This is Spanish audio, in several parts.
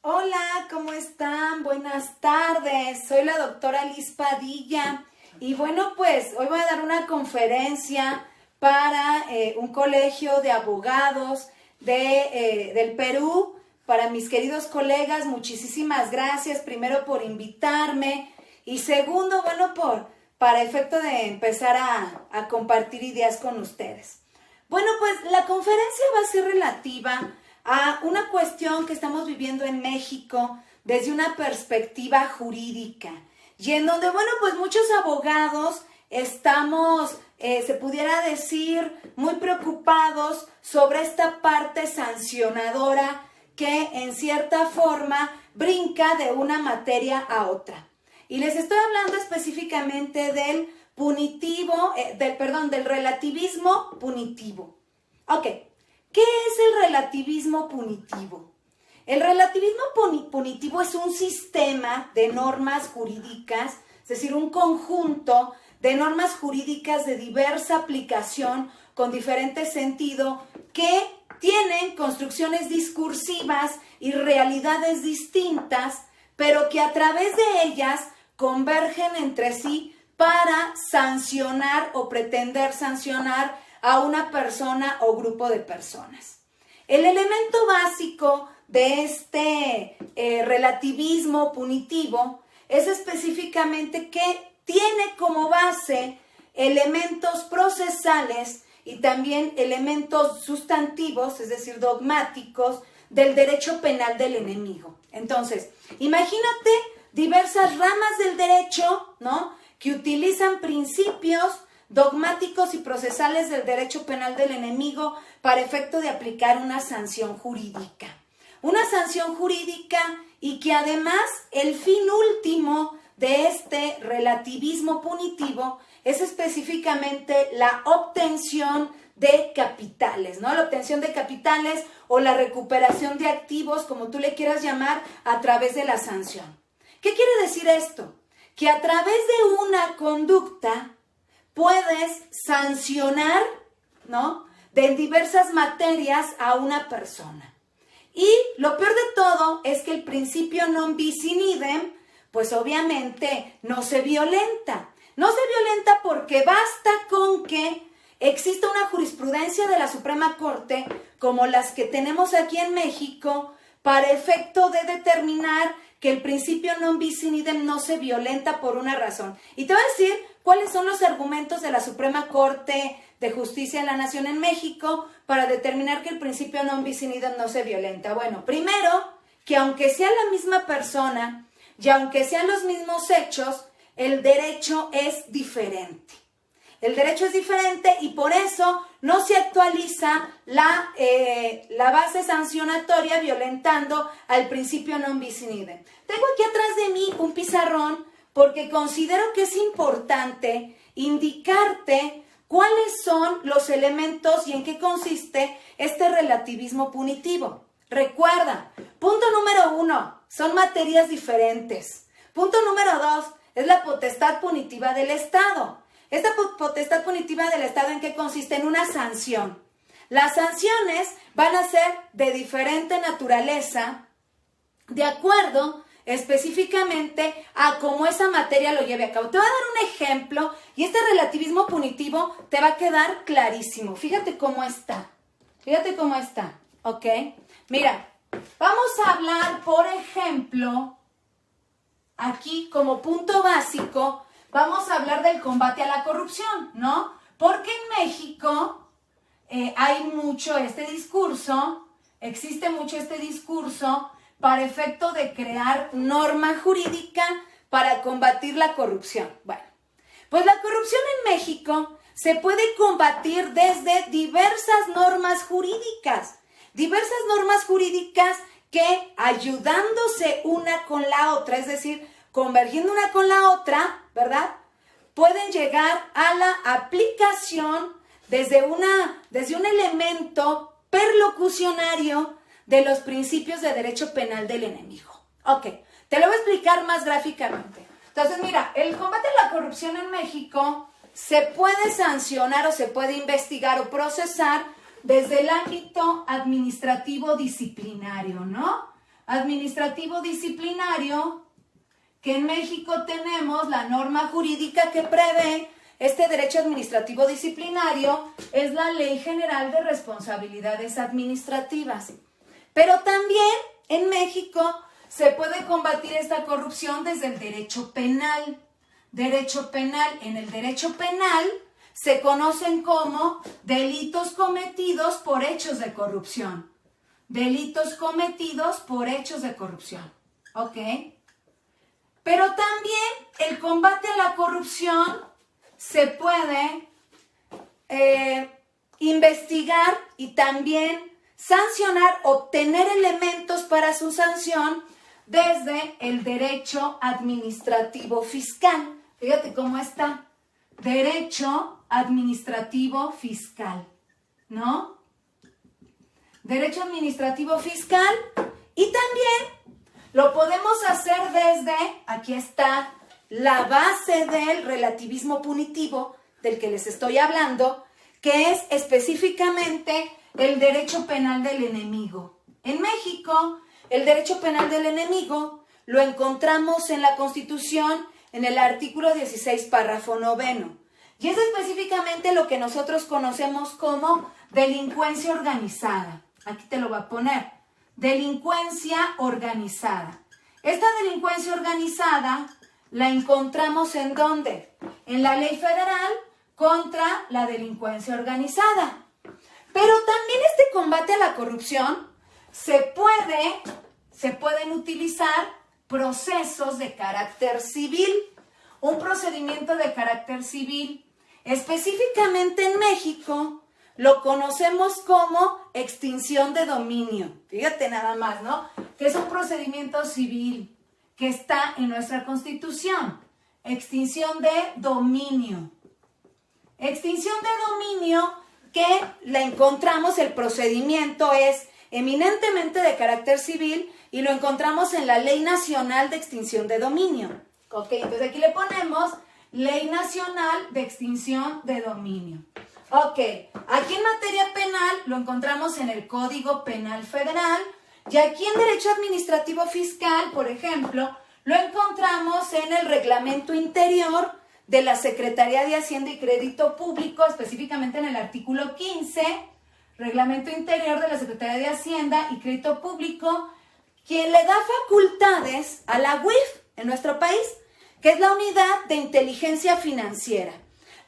Hola, ¿cómo están? Buenas tardes. Soy la doctora Liz Padilla y bueno, pues hoy voy a dar una conferencia para un colegio de abogados del Perú. Para mis queridos colegas, muchísimas gracias primero por invitarme y segundo, bueno, para efecto de empezar a compartir ideas con ustedes. Bueno, pues la conferencia va a ser relativa a una cuestión que estamos viviendo en México desde una perspectiva jurídica y en donde, bueno, pues muchos abogados estamos, se pudiera decir, muy preocupados sobre esta parte sancionadora que en cierta forma brinca de una materia a otra. Y les estoy hablando específicamente del punitivo, del relativismo punitivo. Ok, ¿qué es el relativismo punitivo? El relativismo punitivo es un sistema de normas jurídicas, es decir, un conjunto de normas jurídicas de diversa aplicación con diferente sentido que tienen construcciones discursivas y realidades distintas, pero que a través de ellas convergen entre sí para sancionar o pretender sancionar a una persona o grupo de personas. El elemento básico de este relativismo punitivo es específicamente que tiene como base elementos procesales y también elementos sustantivos, es decir, dogmáticos, del derecho penal del enemigo. Entonces, imagínate diversas ramas del derecho, ¿no?, que utilizan principios dogmáticos y procesales del derecho penal del enemigo para efecto de aplicar una sanción jurídica. Una sanción jurídica y que además el fin último de este relativismo punitivo es específicamente la obtención de capitales, ¿no? La obtención de capitales o la recuperación de activos, como tú le quieras llamar, a través de la sanción. ¿Qué quiere decir esto? Que a través de una conducta puedes sancionar, ¿no?, de diversas materias a una persona. Y lo peor de todo es que el principio non bis in idem, pues obviamente no se violenta. No se violenta porque basta con que exista una jurisprudencia de la Suprema Corte, como las que tenemos aquí en México, para efecto de determinar que el principio non bis in idem no se violenta por una razón. Y te voy a decir cuáles son los argumentos de la Suprema Corte de Justicia de la Nación en México para determinar que el principio non bis in idem no se violenta. Bueno, primero, que aunque sea la misma persona y aunque sean los mismos hechos, el derecho es diferente. El derecho es diferente y por eso no se actualiza la base sancionatoria violentando al principio non bis in idem. Tengo aquí atrás de mí un pizarrón porque considero que es importante indicarte cuáles son los elementos y en qué consiste este relativismo punitivo. Recuerda, punto número 1, son materias diferentes. Punto número 2, es la potestad punitiva del Estado. Esta potestad punitiva del Estado, ¿en qué consiste? En una sanción. Las sanciones van a ser de diferente naturaleza, de acuerdo específicamente a cómo esa materia lo lleve a cabo. Te voy a dar un ejemplo y este relativismo punitivo te va a quedar clarísimo. Fíjate cómo está. Fíjate cómo está, ¿ok? Mira, vamos a hablar, por ejemplo, aquí como punto básico, vamos a hablar del combate a la corrupción, ¿no? Porque en México hay mucho este discurso, existe mucho este discurso para efecto de crear norma jurídica para combatir la corrupción. Bueno, pues la corrupción en México se puede combatir desde diversas normas jurídicas que ayudándose una con la otra, es decir, convergiendo una con la otra, ¿verdad?, pueden llegar a la aplicación desde un elemento perlocucionario de los principios de derecho penal del enemigo. Ok, te lo voy a explicar más gráficamente. Entonces, mira, el combate a la corrupción en México se puede sancionar o se puede investigar o procesar desde el ámbito administrativo disciplinario, ¿no? administrativo disciplinario, que en México tenemos la norma jurídica que prevé este derecho administrativo disciplinario, es la Ley General de Responsabilidades Administrativas. Pero también en México se puede combatir esta corrupción desde el derecho penal. Derecho penal. En el derecho penal se conocen como delitos cometidos por hechos de corrupción. Delitos cometidos por hechos de corrupción. ¿Ok? Pero también el combate a la corrupción se puede investigar y también sancionar, obtener elementos para su sanción desde el derecho administrativo fiscal. Fíjate cómo está. Derecho administrativo fiscal, ¿no? Derecho administrativo fiscal, y también lo podemos hacer desde, aquí está, la base del relativismo punitivo del que les estoy hablando, que es específicamente el derecho penal del enemigo. En México, el derecho penal del enemigo lo encontramos en la Constitución, en el artículo 16, párrafo 9. Y es específicamente lo que nosotros conocemos como delincuencia organizada. Aquí te lo voy a poner. Delincuencia organizada. Esta delincuencia organizada la encontramos ¿en dónde? En la Ley Federal contra la delincuencia organizada. Pero también este combate a la corrupción se pueden utilizar procesos de carácter civil. Un procedimiento de carácter civil, específicamente en México, lo conocemos como extinción de dominio. Fíjate nada más, ¿no? Que es un procedimiento civil que está en nuestra Constitución. Extinción de dominio. Extinción de dominio que la encontramos, el procedimiento es eminentemente de carácter civil y lo encontramos en la Ley Nacional de Extinción de Dominio. Ok, entonces aquí le ponemos Ley Nacional de Extinción de Dominio. Ok, aquí en materia penal lo encontramos en el Código Penal Federal y aquí en Derecho Administrativo Fiscal, por ejemplo, lo encontramos en el Reglamento Interior de la Secretaría de Hacienda y Crédito Público, específicamente en el artículo 15, Reglamento Interior de la Secretaría de Hacienda y Crédito Público, quien le da facultades a la UIF en nuestro país, que es la Unidad de Inteligencia Financiera.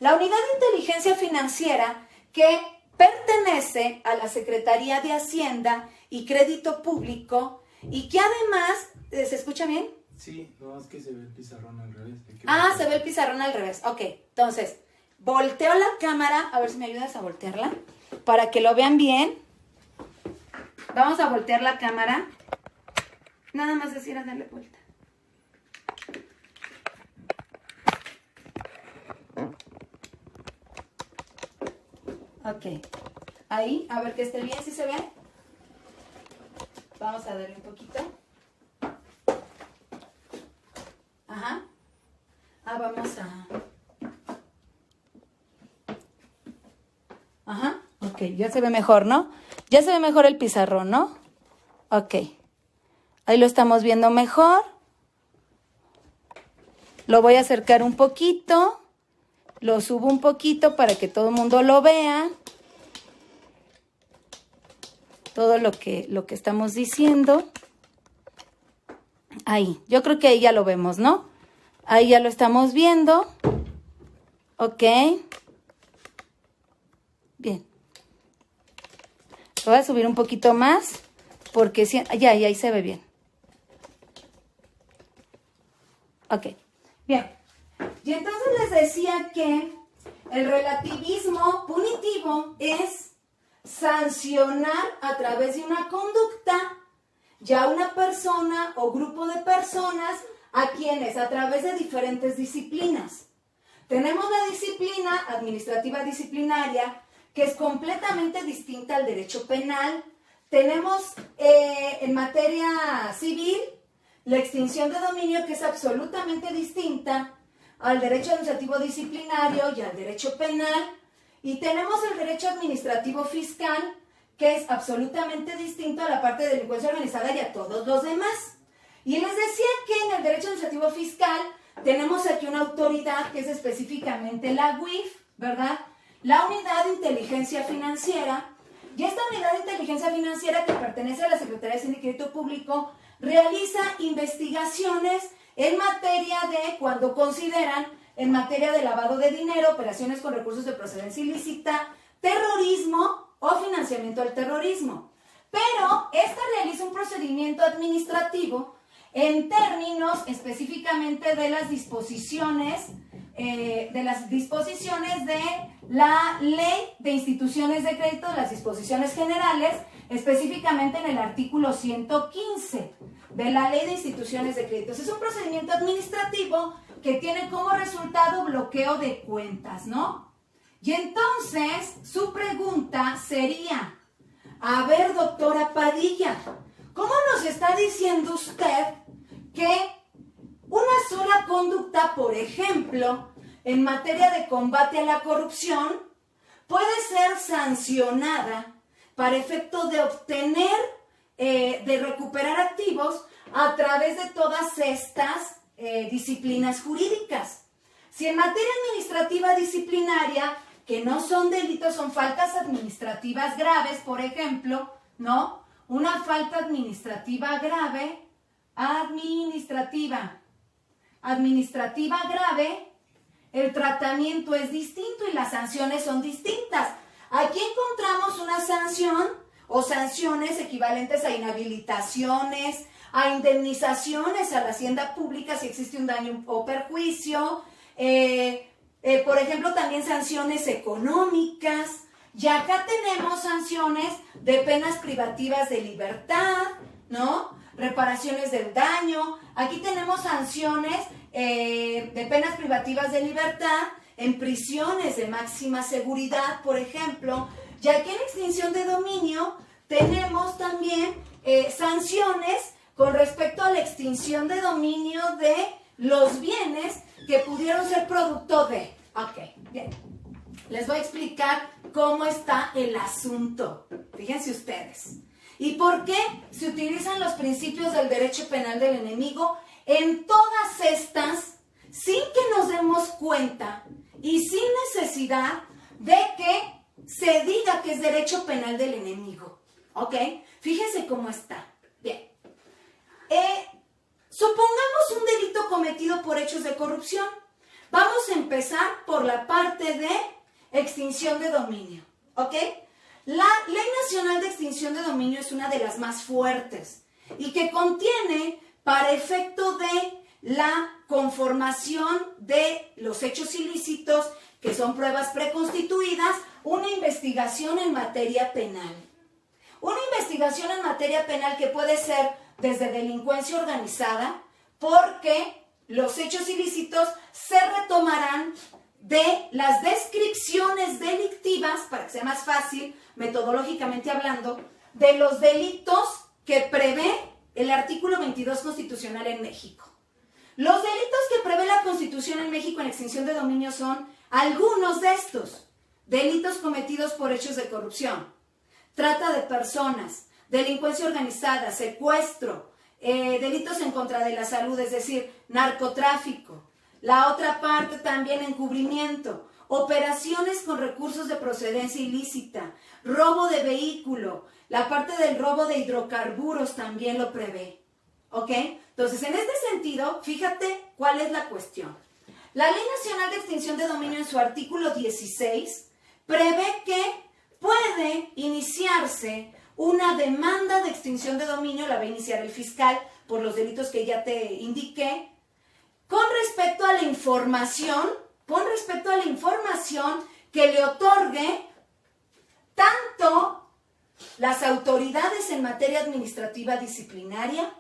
La Unidad de Inteligencia Financiera que pertenece a la Secretaría de Hacienda y Crédito Público y que además, ¿se escucha bien? Sí, no, es que se ve el pizarrón al revés. Se ve el pizarrón al revés. Ok, entonces, volteo la cámara, a ver si me ayudas a voltearla, para que lo vean bien. Vamos a voltear la cámara. Nada más decir a darle vuelta. Ok, ahí, a ver que esté bien, ¿sí se ve? Vamos a darle un poquito. Ajá. Vamos a... Ajá, ok, ya se ve mejor, ¿no? Ya se ve mejor el pizarrón, ¿no? Ok, ahí lo estamos viendo mejor. Lo voy a acercar un poquito. Lo subo un poquito para que todo el mundo lo vea. Todo lo que estamos diciendo. Ahí, yo creo que ahí ya lo vemos, ¿no? Ahí ya lo estamos viendo. Ok. Bien. Lo voy a subir un poquito más porque ya ahí se ve bien. Ok. Bien. Y entonces les decía que el relativismo punitivo es sancionar a través de una conducta ya una persona o grupo de personas a quienes a través de diferentes disciplinas. Tenemos la disciplina administrativa disciplinaria, que es completamente distinta al derecho penal. Tenemos en materia civil la extinción de dominio, que es absolutamente distinta al derecho administrativo disciplinario y al derecho penal. Y tenemos el derecho administrativo fiscal, que es absolutamente distinto a la parte de delincuencia organizada y a todos los demás. Y les decía que en el derecho administrativo fiscal tenemos aquí una autoridad que es específicamente la UIF, ¿verdad? La Unidad de Inteligencia Financiera. Y esta Unidad de Inteligencia Financiera, que pertenece a la Secretaría de Hacienda y Crédito Público, realiza investigaciones en materia de, cuando consideran, en materia de lavado de dinero, operaciones con recursos de procedencia ilícita, terrorismo o financiamiento del terrorismo. Pero esta realiza un procedimiento administrativo en términos específicamente de las disposiciones de la Ley de Instituciones de Crédito, las disposiciones generales, específicamente en el artículo 115 de la Ley de Instituciones de Crédito. Es un procedimiento administrativo que tiene como resultado bloqueo de cuentas, ¿no? Y entonces su pregunta sería, a ver, doctora Padilla, ¿cómo nos está diciendo usted que una sola conducta, por ejemplo, en materia de combate a la corrupción, puede ser sancionada para efecto de obtener, de recuperar activos a través de todas estas disciplinas jurídicas? Si en materia administrativa disciplinaria, que no son delitos, son faltas administrativas graves, por ejemplo, ¿no? Una falta administrativa grave, administrativa grave, el tratamiento es distinto y las sanciones son distintas. Aquí encontramos una sanción o sanciones equivalentes a inhabilitaciones, a indemnizaciones a la hacienda pública si existe un daño o perjuicio, por ejemplo, también sanciones económicas. Y acá tenemos sanciones de penas privativas de libertad, ¿no? Reparaciones del daño. Aquí tenemos sanciones de penas privativas de libertad en prisiones de máxima seguridad, por ejemplo. Y aquí en extinción de dominio tenemos también sanciones con respecto a la extinción de dominio de los bienes que pudieron ser producto de. Ok, bien. Les voy a explicar cómo está el asunto. Fíjense ustedes. ¿Y por qué se utilizan los principios del derecho penal del enemigo en todas estas, sin que nos demos cuenta y sin necesidad de que se diga que es derecho penal del enemigo? ¿Ok? Fíjense cómo está. Bien. Supongamos un delito cometido por hechos de corrupción. Vamos a empezar por la parte de extinción de dominio. ¿Ok? La Ley Nacional de Extinción de Dominio es una de las más fuertes y que contiene, para efecto de la conformación de los hechos ilícitos, que son pruebas preconstituidas, una investigación en materia penal. Una investigación en materia penal que puede ser desde delincuencia organizada, porque los hechos ilícitos se retomarán de las descripciones delictivas, para que sea más fácil, metodológicamente hablando, de los delitos que prevé el artículo 22 constitucional en México. Los delitos que prevé la Constitución en México en extinción de dominio son algunos de estos: delitos cometidos por hechos de corrupción, trata de personas, delincuencia organizada, secuestro, delitos en contra de la salud, es decir, narcotráfico. La otra parte también encubrimiento, operaciones con recursos de procedencia ilícita, robo de vehículo, la parte del robo de hidrocarburos también lo prevé. ¿Ok? Entonces, en este sentido, fíjate cuál es la cuestión. La Ley Nacional de Extinción de Dominio en su artículo 16 prevé que puede iniciarse una demanda de extinción de dominio, la va a iniciar el fiscal por los delitos que ya te indiqué, con respecto a la información, que le otorgue tanto las autoridades en materia administrativa disciplinaria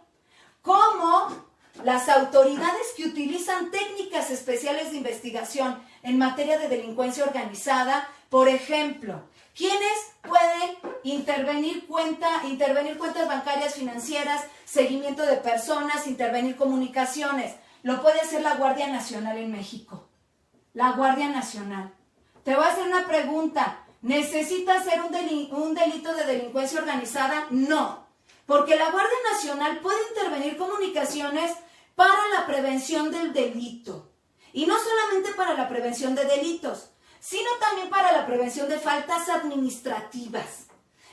como las autoridades que utilizan técnicas especiales de investigación en materia de delincuencia organizada. Por ejemplo, ¿quiénes pueden intervenir cuentas bancarias, financieras, seguimiento de personas, intervenir comunicaciones? Lo puede hacer la Guardia Nacional en México. La Guardia Nacional. Te voy a hacer una pregunta. ¿Necesita ser un delito de delincuencia organizada? No, porque la Guardia Nacional puede intervenir comunicaciones para la prevención del delito. Y no solamente para la prevención de delitos, sino también para la prevención de faltas administrativas.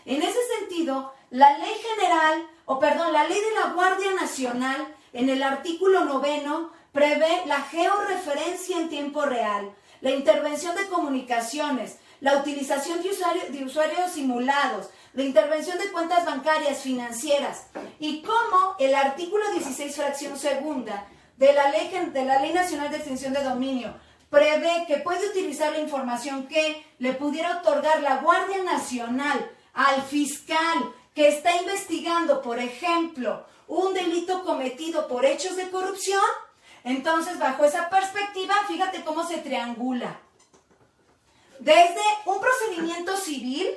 En ese sentido, la ley de la Guardia Nacional, en el artículo 9, prevé la georreferencia en tiempo real, la intervención de comunicaciones, la utilización de usuarios simulados, la intervención de cuentas bancarias, financieras, y como el artículo 16, fracción segunda, de la Ley Nacional de Extinción de Dominio prevé que puede utilizar la información que le pudiera otorgar la Guardia Nacional al fiscal que está investigando, por ejemplo, un delito cometido por hechos de corrupción. Entonces, bajo esa perspectiva, fíjate cómo se triangula. Desde un procedimiento civil,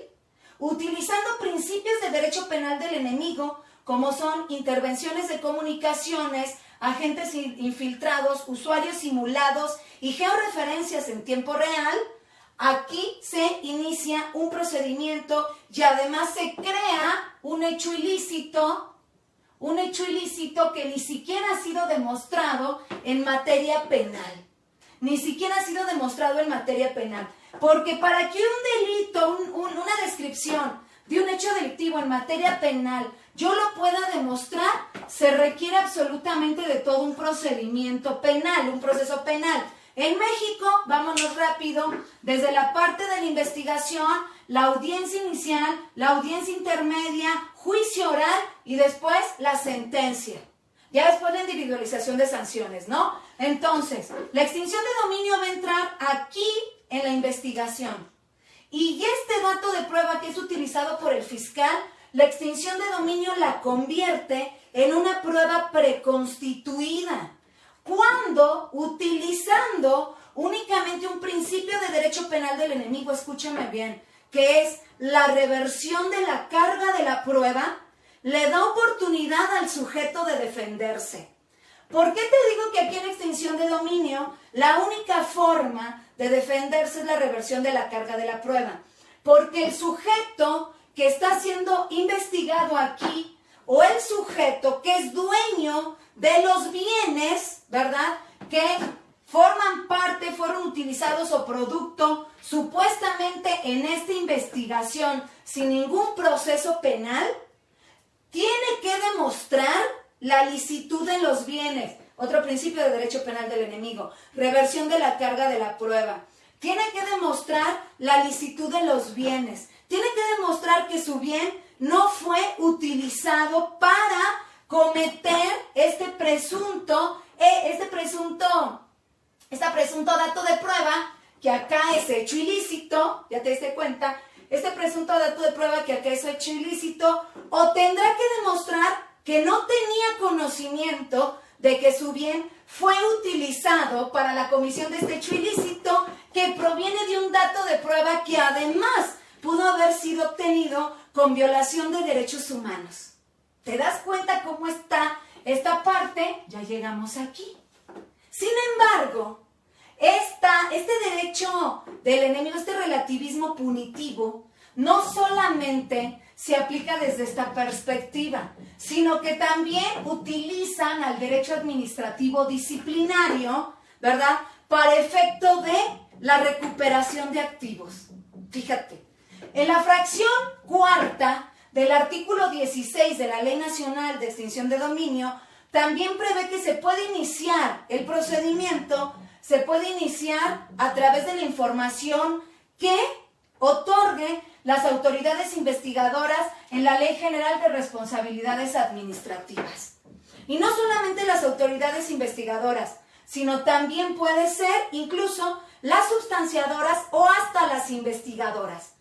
utilizando principios de derecho penal del enemigo, como son intervenciones de comunicaciones, agentes infiltrados, usuarios simulados y georreferencias en tiempo real, aquí se inicia un procedimiento y además se crea un hecho ilícito que ni siquiera ha sido demostrado en materia penal. Ni siquiera ha sido demostrado en materia penal. Porque para que un delito, una descripción de un hecho delictivo en materia penal yo lo pueda demostrar, se requiere absolutamente de todo un procedimiento penal, un proceso penal. En México, vámonos rápido, desde la parte de la investigación, la audiencia inicial, la audiencia intermedia, juicio oral y después la sentencia. Ya después la individualización de sanciones, ¿no? Entonces, la extinción de dominio va a entrar aquí en la investigación. Y este dato de prueba que es utilizado por el fiscal, la extinción de dominio la convierte en una prueba preconstituida. Cuando, utilizando únicamente un principio de derecho penal del enemigo, escúchame bien, que es la reversión de la carga de la prueba, le da oportunidad al sujeto de defenderse. ¿Por qué te digo que aquí en extinción de dominio la única forma de defenderse es la reversión de la carga de la prueba? Porque el sujeto que está siendo investigado aquí, o el sujeto que es dueño de los bienes, ¿verdad?, que forman parte, fueron utilizados o producto supuestamente en esta investigación sin ningún proceso penal, tiene que demostrar la licitud de los bienes. Otro principio de derecho penal del enemigo, reversión de la carga de la prueba. Tiene que demostrar la licitud de los bienes. Tiene que demostrar que su bien no fue utilizado para cometer este presunto dato de prueba, que acá es hecho ilícito, ya te diste cuenta, este presunto dato de prueba que acá es hecho ilícito, o tendrá que demostrar que no tenía conocimiento de que su bien fue utilizado para la comisión de este hecho ilícito, que proviene de un dato de prueba que además pudo haber sido obtenido con violación de derechos humanos. ¿Te das cuenta cómo está esta parte? Ya llegamos aquí. Sin embargo, este derecho del enemigo, este relativismo punitivo, no solamente se aplica desde esta perspectiva, sino que también utilizan al derecho administrativo disciplinario, ¿verdad?, para efecto de la recuperación de activos. Fíjate, en la fracción cuarta del artículo 16 de la Ley Nacional de Extinción de Dominio, también prevé que se puede iniciar el procedimiento, se puede iniciar a través de la información que otorgue las autoridades investigadoras en la Ley General de Responsabilidades Administrativas. Y no solamente las autoridades investigadoras, sino también puede ser incluso las substanciadoras o hasta las investigadoras.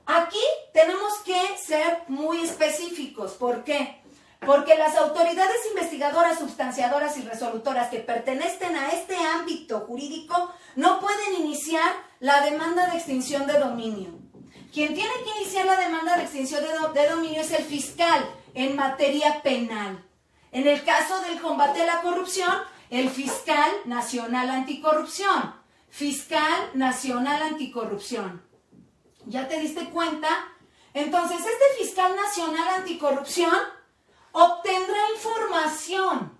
Aquí tenemos que ser muy específicos. ¿Por qué? Porque las autoridades investigadoras, substanciadoras y resolutoras que pertenecen a este ámbito jurídico no pueden iniciar la demanda de extinción de dominio. Quien tiene que iniciar la demanda de extinción de dominio es el fiscal en materia penal. En el caso del combate a la corrupción, el fiscal nacional anticorrupción. Fiscal nacional anticorrupción. ¿Ya te diste cuenta? Entonces, este fiscal nacional anticorrupción obtendrá información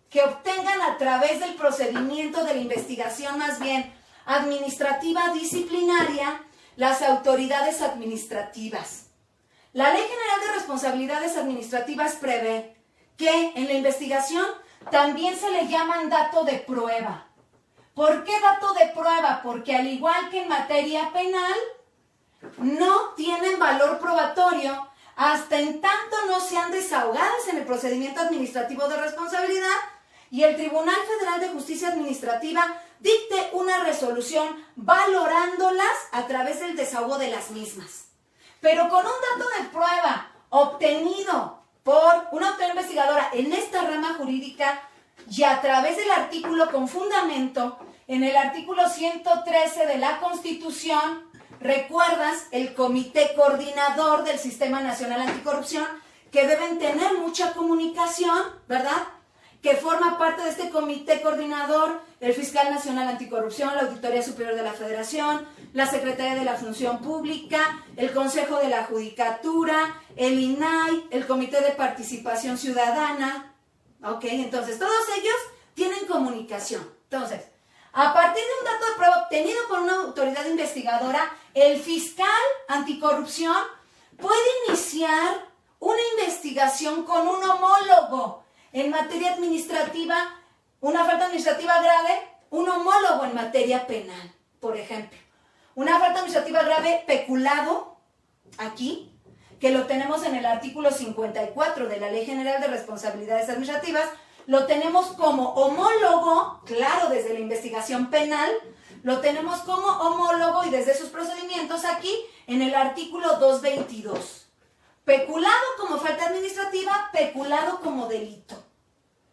que obtengan a través del procedimiento de la investigación más bien administrativa disciplinaria las autoridades administrativas. La Ley General de Responsabilidades Administrativas prevé que en la investigación también se le llaman dato de prueba. ¿Por qué dato de prueba? Porque al igual que en materia penal, no tienen valor probatorio hasta en tanto no sean desahogadas en el procedimiento administrativo de responsabilidad y el Tribunal Federal de Justicia Administrativa dicte una resolución valorándolas a través del desahogo de las mismas. Pero con un dato de prueba obtenido por una autoridad investigadora en esta rama jurídica y a través del artículo con fundamento en el artículo 113 de la Constitución, ¿recuerdas el Comité Coordinador del Sistema Nacional Anticorrupción? Que deben tener mucha comunicación, ¿verdad? Que forma parte de este Comité Coordinador el Fiscal Nacional Anticorrupción, la Auditoría Superior de la Federación, la Secretaría de la Función Pública, el Consejo de la Judicatura, el INAI, el Comité de Participación Ciudadana. Ok, entonces todos ellos tienen comunicación. Entonces, a partir de un dato de prueba obtenido por una autoridad investigadora, el fiscal anticorrupción puede iniciar una investigación con un homólogo en materia administrativa, una falta administrativa grave, un homólogo en materia penal, por ejemplo. Una falta administrativa grave peculado, aquí, que lo tenemos en el artículo 54 de la Ley General de Responsabilidades Administrativas, lo tenemos como homólogo, claro, desde la investigación penal, lo tenemos como homólogo y desde sus procedimientos aquí en el artículo 222. Peculado como falta administrativa, peculado como delito.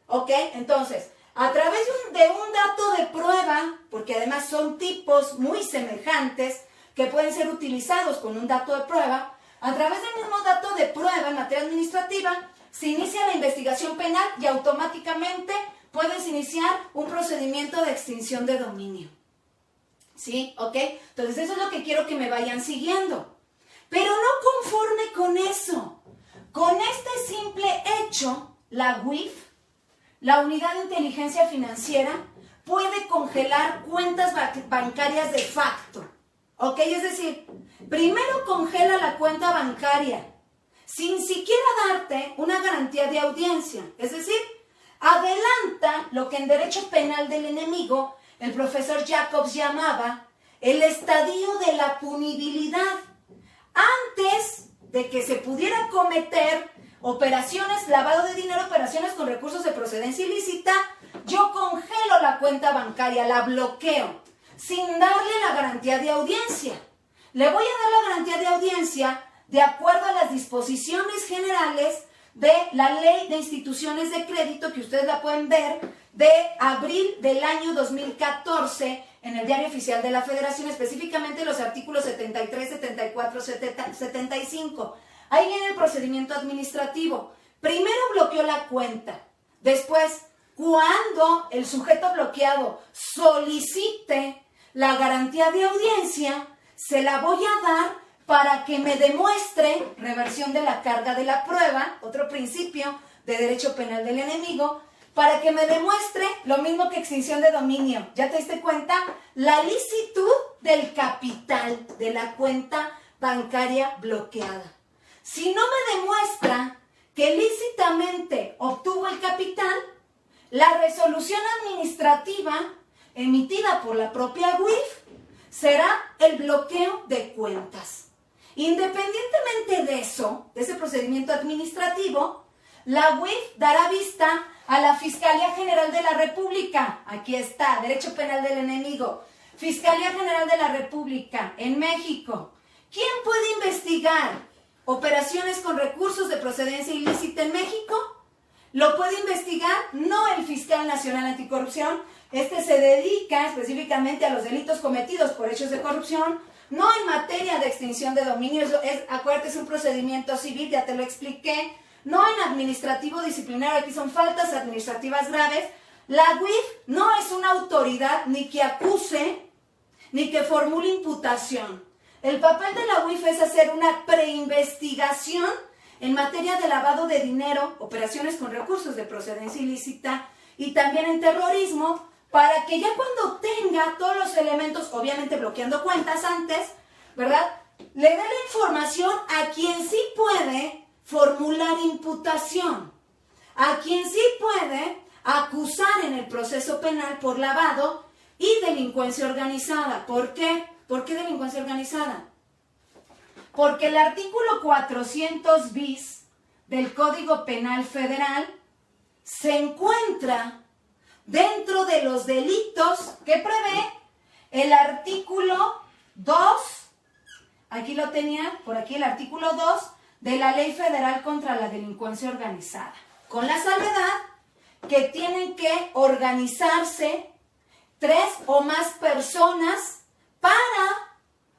¿Ok? Entonces, a través de un dato de prueba, porque además son tipos muy semejantes que pueden ser utilizados con un dato de prueba, a través del mismo dato de prueba en materia administrativa, se inicia la investigación penal y automáticamente puedes iniciar un procedimiento de extinción de dominio. ¿Sí? ¿Ok? Entonces eso es lo que quiero que me vayan siguiendo. Pero no conforme con eso. Con este simple hecho, la UIF, la Unidad de Inteligencia Financiera, puede congelar cuentas bancarias de facto. ¿Ok? Es decir, primero congela la cuenta bancaria sin siquiera darte una garantía de audiencia. Es decir, adelanta lo que en derecho penal del enemigo el profesor Jacobs llamaba el estadio de la punibilidad. Antes de que se pudiera cometer operaciones, lavado de dinero, operaciones con recursos de procedencia ilícita, yo congelo la cuenta bancaria, la bloqueo, sin darle la garantía de audiencia. Le voy a dar la garantía de audiencia de acuerdo a las disposiciones generales de la Ley de Instituciones de Crédito, que ustedes la pueden ver, de abril del año 2014 en el Diario Oficial de la Federación, específicamente los artículos 73, 74, 75. Ahí viene el procedimiento administrativo. Primero bloqueó la cuenta. Después, cuando el sujeto bloqueado solicite la garantía de audiencia, se la voy a dar para que me demuestre reversión de la carga de la prueba, otro principio de derecho penal del enemigo, para que me demuestre lo mismo que extinción de dominio. ¿Ya te diste cuenta? La licitud del capital de la cuenta bancaria bloqueada. Si no me demuestra que lícitamente obtuvo el capital, la resolución administrativa emitida por la propia UIF será el bloqueo de cuentas. Independientemente de eso, de ese procedimiento administrativo, la UIF dará vista a la Fiscalía General de la República. Aquí está, Derecho Penal del Enemigo. Fiscalía General de la República en México. ¿Quién puede investigar operaciones con recursos de procedencia ilícita en México? Lo puede investigar no el Fiscal Nacional Anticorrupción. Este se dedica específicamente a los delitos cometidos por hechos de corrupción, no en materia de extinción de dominio. Acuérdate, es un procedimiento civil, ya te lo expliqué. No en administrativo disciplinario, aquí son faltas administrativas graves. La UIF no es una autoridad ni que acuse, ni que formule imputación. El papel de la UIF es hacer una preinvestigación en materia de lavado de dinero, operaciones con recursos de procedencia ilícita y también en terrorismo, para que ya cuando tenga todos los elementos, obviamente bloqueando cuentas antes, ¿verdad?, le dé la información a quien sí puede formular imputación, a quien sí puede acusar en el proceso penal por lavado y delincuencia organizada. ¿Por qué? ¿Por qué delincuencia organizada? Porque el artículo 400 bis del Código Penal Federal se encuentra dentro de los delitos que prevé el artículo 2, aquí lo tenía, por aquí el artículo 2 de la Ley Federal contra la Delincuencia Organizada, con la salvedad que tienen que organizarse 3 o más personas para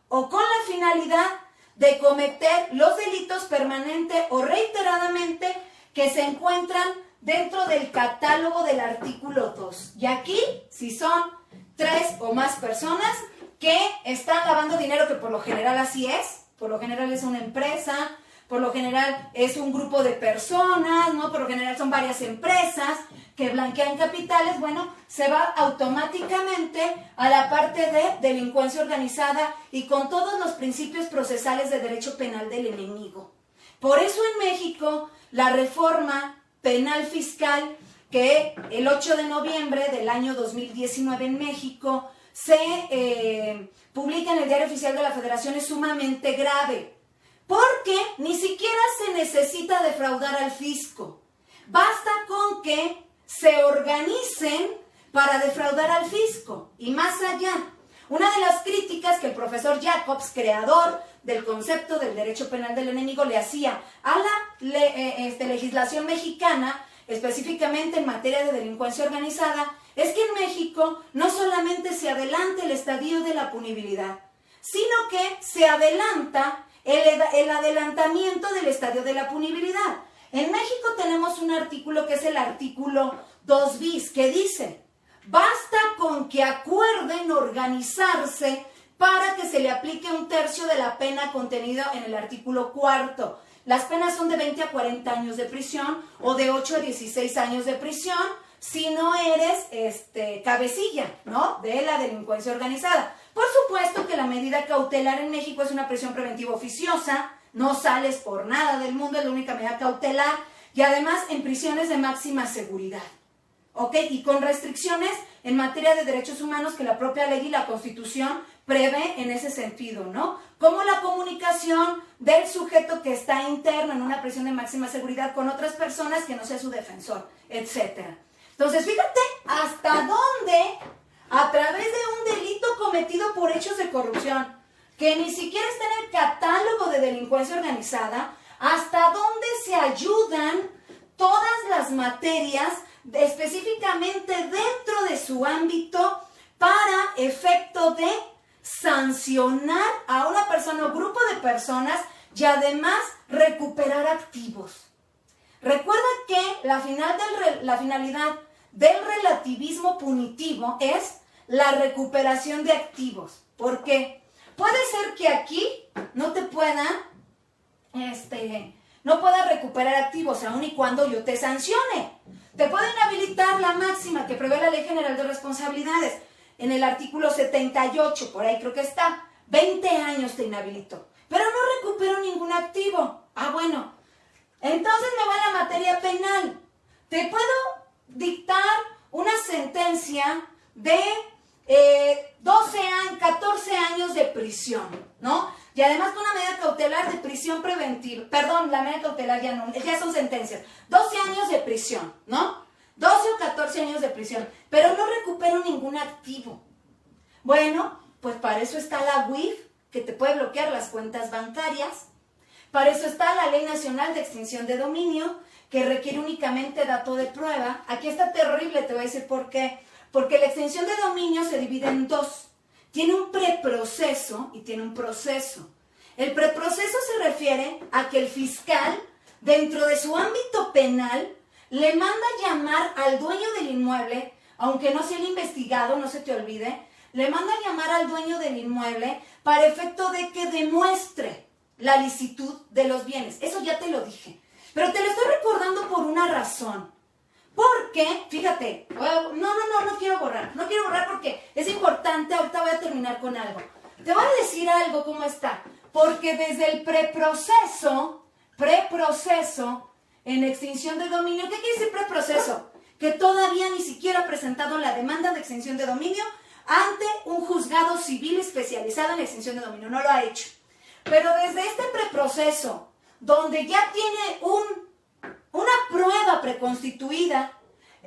o con la finalidad de cometer los delitos permanente o reiteradamente que se encuentran dentro del catálogo del artículo 2. Y aquí, si son 3 o más personas que están lavando dinero, que por lo general así es, por lo general es una empresa, por lo general es un grupo de personas, ¿no? Por lo general son varias empresas que blanquean capitales, bueno, se va automáticamente a la parte de delincuencia organizada y con todos los principios procesales de derecho penal del enemigo. Por eso en México la reforma penal fiscal que el 8 de noviembre del año 2019 en México se publica en el Diario Oficial de la Federación es sumamente grave, porque ni siquiera se necesita defraudar al fisco. Basta con que se organicen para defraudar al fisco. Y más allá, una de las críticas que el profesor Jacobs, creador del concepto del derecho penal del enemigo, le hacía a la legislación mexicana, específicamente en materia de delincuencia organizada, es que en México no solamente se adelanta el estadio de la punibilidad, sino que se adelanta el adelantamiento del estadio de la punibilidad. En México tenemos un artículo que es el artículo 2 bis, que dice: basta con que acuerden organizarse para que se le aplique 1/3 de la pena contenida en el artículo 4. Las penas son de 20 a 40 años de prisión o de 8 a 16 años de prisión si no eres cabecilla, ¿no?, de la delincuencia organizada. Por supuesto que la medida cautelar en México es una prisión preventiva oficiosa, no sales por nada del mundo, es la única medida cautelar, y además en prisiones de máxima seguridad, ¿ok? Y con restricciones en materia de derechos humanos que la propia ley y la Constitución prevé en ese sentido, ¿no? Como la comunicación del sujeto que está interno en una prisión de máxima seguridad con otras personas que no sea su defensor, etc. Entonces, fíjate hasta dónde, a través de un delito cometido por hechos de corrupción, que ni siquiera está en el catálogo de delincuencia organizada, hasta dónde se ayudan todas las materias, específicamente dentro de su ámbito, para efecto de sancionar a una persona o grupo de personas y además recuperar activos. Recuerda que la finalidad del relativismo punitivo es la recuperación de activos. ¿Por qué? Puede ser que aquí no te pueda recuperar activos aun y cuando yo te sancione. Te pueden inhabilitar la máxima que prevé la Ley General de Responsabilidades en el artículo 78, por ahí creo que está. 20 años te inhabilito, pero no recupero ningún activo. Ah, bueno, entonces me voy a la materia penal. Te puedo dictar una sentencia de 14 años de prisión, ¿no? Y además con una medida cautelar de prisión preventiva. Perdón, la medida cautelar ya no, ya son sentencias. 12 años de prisión, ¿no? 12 o 14 años de prisión, pero no recupero ningún activo. Bueno, pues para eso está la UIF, que te puede bloquear las cuentas bancarias. Para eso está la Ley Nacional de Extinción de Dominio, que requiere únicamente dato de prueba. Aquí está terrible, te voy a decir por qué. Porque la extinción de dominio se divide en dos. Tiene un preproceso y tiene un proceso. El preproceso se refiere a que el fiscal, dentro de su ámbito penal, le manda llamar al dueño del inmueble, aunque no sea el investigado, no se te olvide, le manda a llamar al dueño del inmueble para efecto de que demuestre la licitud de los bienes. Eso ya te lo dije. Pero te lo estoy recordando por una razón. Porque, fíjate, no quiero borrar. No quiero borrar porque es importante. Ahorita voy a terminar con algo. Te voy a decir algo, cómo está. Porque desde el preproceso, en extinción de dominio, ¿qué quiere decir preproceso? Que todavía ni siquiera ha presentado la demanda de extinción de dominio ante un juzgado civil especializado en extinción de dominio. No lo ha hecho. Pero desde este preproceso, donde ya tiene una prueba preconstituida,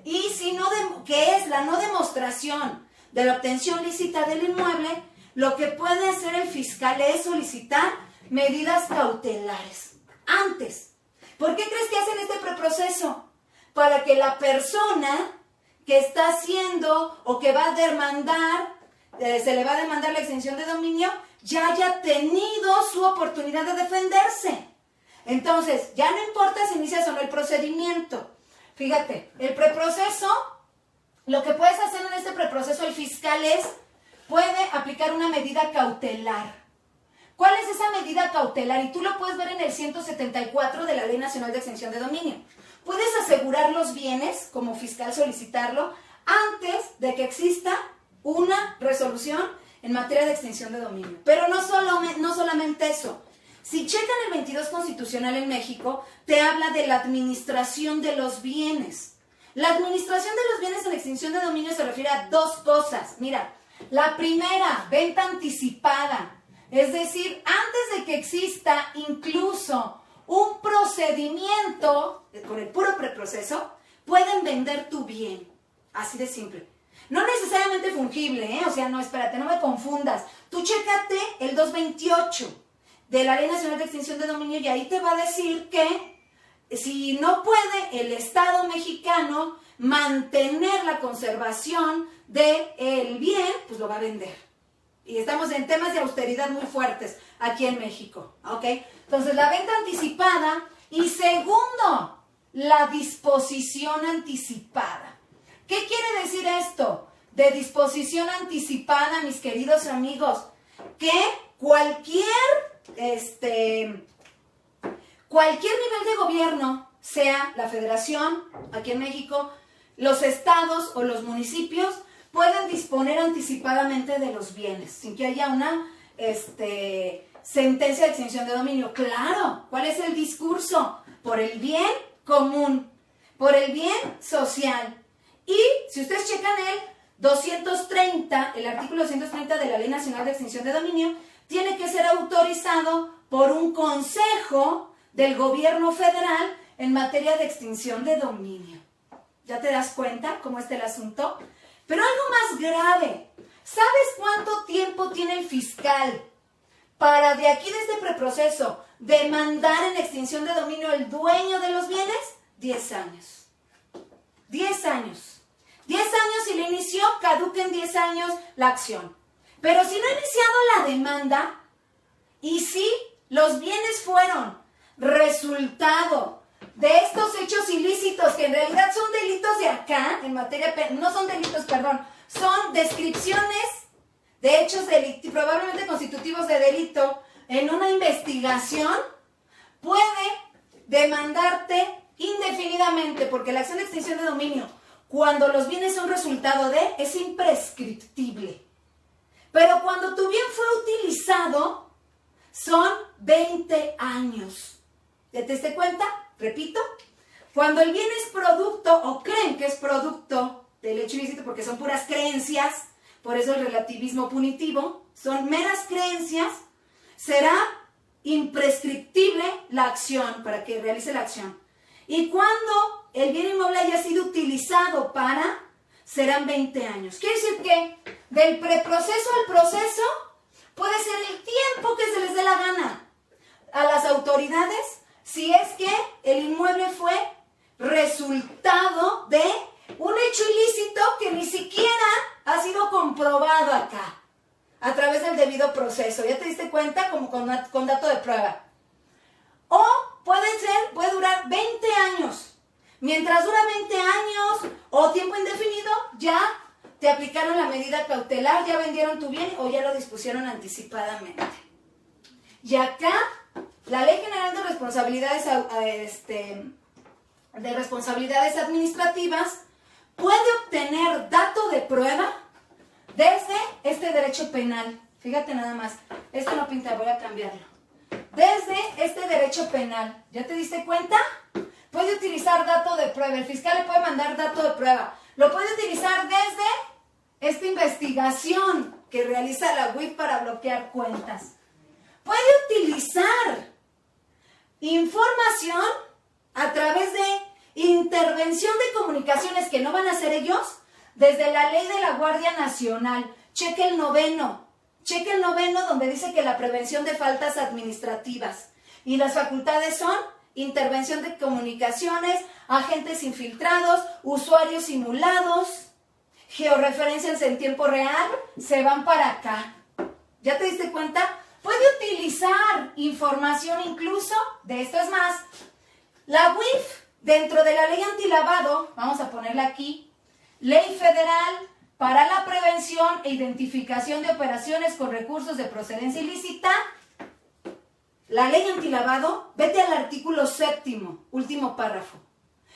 y si no que es la no demostración de la obtención lícita del inmueble, lo que puede hacer el fiscal es solicitar medidas cautelares. Antes. ¿Por qué crees que hacen este preproceso? Para que la persona que está haciendo o que va a demandar, se le va a demandar la extinción de dominio, ya haya tenido su oportunidad de defenderse. Entonces, ya no importa si inicias o no el procedimiento. Fíjate, el preproceso, lo que puedes hacer en este preproceso, el fiscal puede aplicar una medida cautelar. ¿Cuál es esa medida cautelar? Y tú lo puedes ver en el 174 de la Ley Nacional de Extinción de Dominio. Puedes asegurar los bienes, como fiscal solicitarlo, antes de que exista una resolución en materia de extinción de dominio. Pero no solamente eso. Si checan el 22 constitucional en México, te habla de la administración de los bienes. La administración de los bienes en extinción de dominio se refiere a dos cosas. Mira, la primera, venta anticipada. Es decir, antes de que exista incluso un procedimiento, con el puro preproceso, pueden vender tu bien. Así de simple. No necesariamente fungible, ¿eh? O sea, no, espérate, no me confundas. Tú chécate el 228 de la Ley Nacional de Extinción de Dominio y ahí te va a decir que si no puede el Estado mexicano mantener la conservación del bien, pues lo va a vender. Y estamos en temas de austeridad muy fuertes aquí en México, ¿ok? Entonces, la venta anticipada. Y segundo, la disposición anticipada. ¿Qué quiere decir esto de disposición anticipada, mis queridos amigos? Que cualquier nivel de gobierno, sea la federación, aquí en México, los estados o los municipios, pueden disponer anticipadamente de los bienes, sin que haya una sentencia de extinción de dominio. Claro, ¿cuál es el discurso? Por el bien común, por el bien social. Y si ustedes checan el artículo 230 de la Ley Nacional de Extinción de Dominio, tiene que ser autorizado por un consejo del gobierno federal en materia de extinción de dominio. ¿Ya te das cuenta cómo está el asunto? Pero algo más grave, ¿sabes cuánto tiempo tiene el fiscal para de aquí de este preproceso demandar en extinción de dominio el dueño de los bienes? 10 años. 10 años. 10 años si le inició, caduca en 10 años la acción. Pero si no ha iniciado la demanda y si los bienes fueron resultado de estos hechos ilícitos, que en realidad son delitos de acá, en materia, no son delitos, perdón, son descripciones de hechos probablemente constitutivos de delito en una investigación, puede demandarte indefinidamente, porque la acción de extinción de dominio, cuando los bienes son resultado de, es imprescriptible. Pero cuando tu bien fue utilizado, son 20 años. ¿Ya te diste cuenta? Repito, cuando el bien es producto o creen que es producto del hecho ilícito, porque son puras creencias, por eso el relativismo punitivo, son meras creencias, será imprescriptible la acción, para que realice la acción. Y cuando el bien inmueble haya sido utilizado para, serán 20 años. Quiere decir que del preproceso al proceso puede ser el tiempo que se les dé la gana a las autoridades, si es que el inmueble fue resultado de un hecho ilícito que ni siquiera ha sido comprobado acá, a través del debido proceso. ¿Ya te diste cuenta? Como con dato de prueba. O puede durar 20 años. Mientras dura 20 años o tiempo indefinido, ya te aplicaron la medida cautelar, ya vendieron tu bien o ya lo dispusieron anticipadamente. Y acá, la Ley General de Responsabilidades Administrativas puede obtener dato de prueba desde este derecho penal. Fíjate nada más, esto no pinta, voy a cambiarlo. Desde este derecho penal, ¿ya te diste cuenta? Puede utilizar dato de prueba, el fiscal le puede mandar dato de prueba. Lo puede utilizar desde esta investigación que realiza la UIF para bloquear cuentas. Puede utilizar información a través de intervención de comunicaciones que no van a ser ellos, desde la ley de la Guardia Nacional. Cheque el noveno donde dice que la prevención de faltas administrativas. Y las facultades son intervención de comunicaciones, agentes infiltrados, usuarios simulados, georreferencias en tiempo real, se van para acá. ¿Ya te diste cuenta? Puede utilizar información incluso, de esto es más, la UIF, dentro de la ley antilavado, vamos a ponerla aquí, Ley Federal para la Prevención e Identificación de Operaciones con Recursos de Procedencia Ilícita, la ley antilavado, vete al artículo 7º, último párrafo.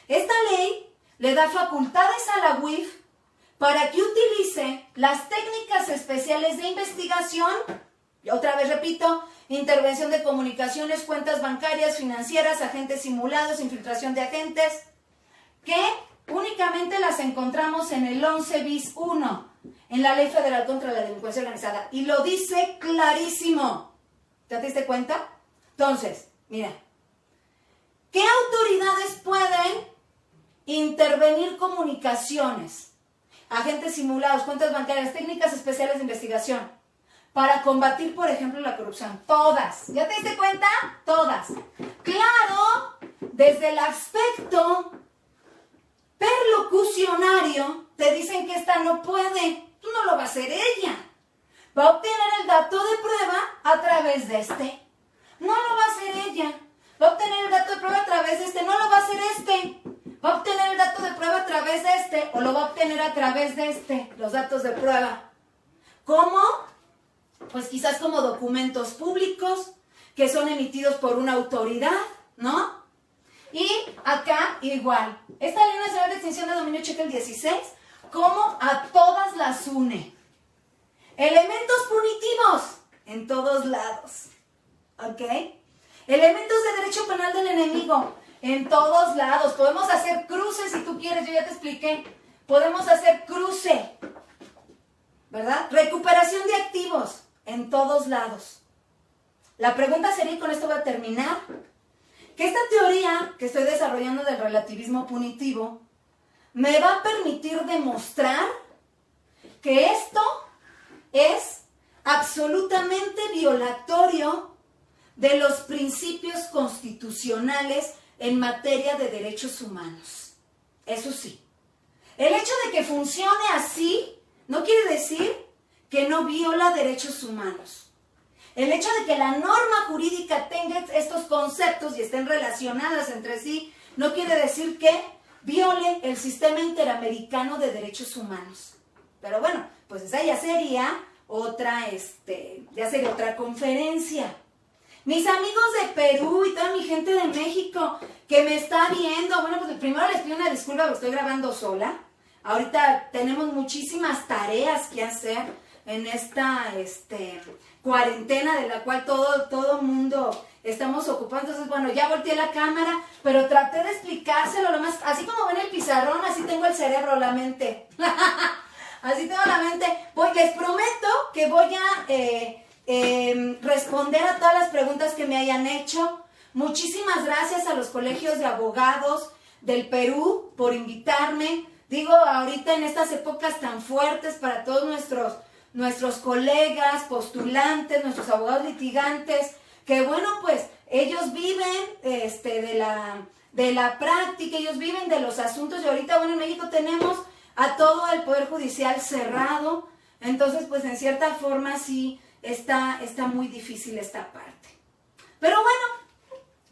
Esta ley le da facultades a la UIF para que utilice las técnicas especiales de investigación, y otra vez repito, intervención de comunicaciones, cuentas bancarias, financieras, agentes simulados, infiltración de agentes, que únicamente las encontramos en el 11 bis 1, en la Ley Federal contra la Delincuencia Organizada. Y lo dice clarísimo. ¿Ya te diste cuenta? Entonces, mira, ¿qué autoridades pueden intervenir comunicaciones? Agentes simulados, cuentas bancarias, técnicas especiales de investigación para combatir, por ejemplo, la corrupción. Todas. ¿Ya te diste cuenta? Todas. Claro, desde el aspecto perlocucionario, te dicen que esta no puede. Tú no lo va a hacer ella. Va a obtener el dato de prueba a través de este. No lo va a hacer ella. Va a obtener el dato de prueba a través de este. No lo va a hacer este. Va a obtener el dato de prueba a través de este. O lo va a obtener a través de este. Los datos de prueba. ¿Cómo? Pues quizás como documentos públicos que son emitidos por una autoridad, ¿no? Y acá igual. Esta Ley Nacional de Extinción de Dominio, checa el 16, cómo a todas las une. Elementos punitivos en todos lados. ¿Ok? Elementos de derecho penal del enemigo en todos lados. Podemos hacer cruces si tú quieres, yo ya te expliqué. Podemos hacer cruce, ¿verdad? Recuperación de activos en todos lados. La pregunta sería, y con esto voy a terminar, que esta teoría que estoy desarrollando del relativismo punitivo me va a permitir demostrar que esto es absolutamente violatorio de los principios constitucionales en materia de derechos humanos. Eso sí, el hecho de que funcione así no quiere decir que no viola derechos humanos. El hecho de que la norma jurídica tenga estos conceptos y estén relacionadas entre sí no quiere decir que viole el sistema interamericano de derechos humanos. Pero bueno, pues esa ya sería otra conferencia. Mis amigos de Perú y toda mi gente de México que me está viendo, bueno, pues primero les pido una disculpa porque estoy grabando sola. Ahorita tenemos muchísimas tareas que hacer en esta cuarentena de la cual todo mundo estamos ocupados. Entonces, bueno, ya volteé la cámara, pero traté de explicárselo lo más, así como ven el pizarrón, así tengo el cerebro, la mente. Así tengo la mente. Les prometo que voy a responder a todas las preguntas que me hayan hecho. Muchísimas gracias a los colegios de abogados del Perú por invitarme. Digo, ahorita en estas épocas tan fuertes para todos nuestros colegas, postulantes, nuestros abogados litigantes, que bueno, pues ellos viven de la práctica, ellos viven de los asuntos, y ahorita, bueno, en México tenemos a todo el Poder Judicial cerrado, entonces, pues en cierta forma sí está muy difícil esta parte. Pero bueno,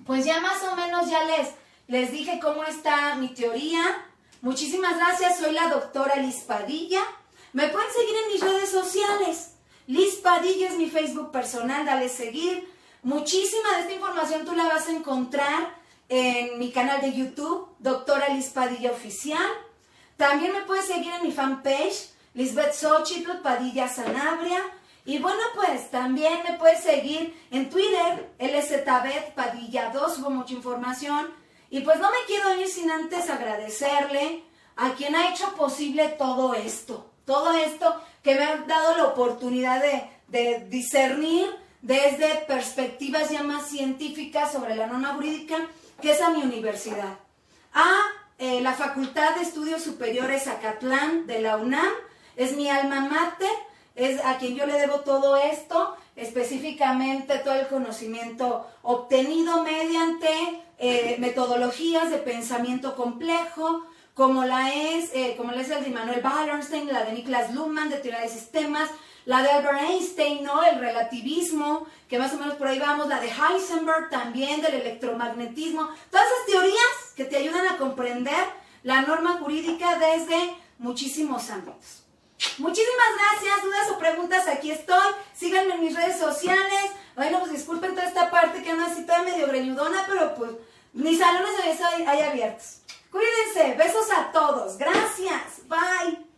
pues ya más o menos ya les dije cómo está mi teoría. Muchísimas gracias, soy la doctora Liz Padilla. Me pueden seguir en mis redes sociales. Liz Padilla es mi Facebook personal, dale seguir. Muchísima de esta información tú la vas a encontrar en mi canal de YouTube, Doctora Liz Padilla Oficial. También me puedes seguir en mi fanpage, Lisbeth Xochitl Padilla Sanabria. Y bueno, pues también me puedes seguir en Twitter, LZBet Padilla 2, subo mucha información. Y pues no me quiero ir sin antes agradecerle a quien ha hecho posible todo esto que me ha dado la oportunidad de discernir desde perspectivas ya más científicas sobre la norma jurídica, que es a mi universidad. La Facultad de Estudios Superiores Acatlán de la UNAM, es mi alma mater, es a quien yo le debo todo esto, específicamente todo el conocimiento obtenido mediante metodologías de pensamiento complejo, como la es el de Immanuel Wallerstein, la de Niklas Luhmann, de teoría de sistemas, la de Albert Einstein, ¿no? El relativismo, que más o menos por ahí vamos, la de Heisenberg también, del electromagnetismo, todas esas teorías que te ayudan a comprender la norma jurídica desde muchísimos ámbitos. Muchísimas gracias, dudas o preguntas, aquí estoy, síganme en mis redes sociales. Bueno, pues disculpen toda esta parte que ando así toda medio greñudona, pero pues mis salones de belleza hay abiertos. Cuídense, besos a todos, gracias, bye.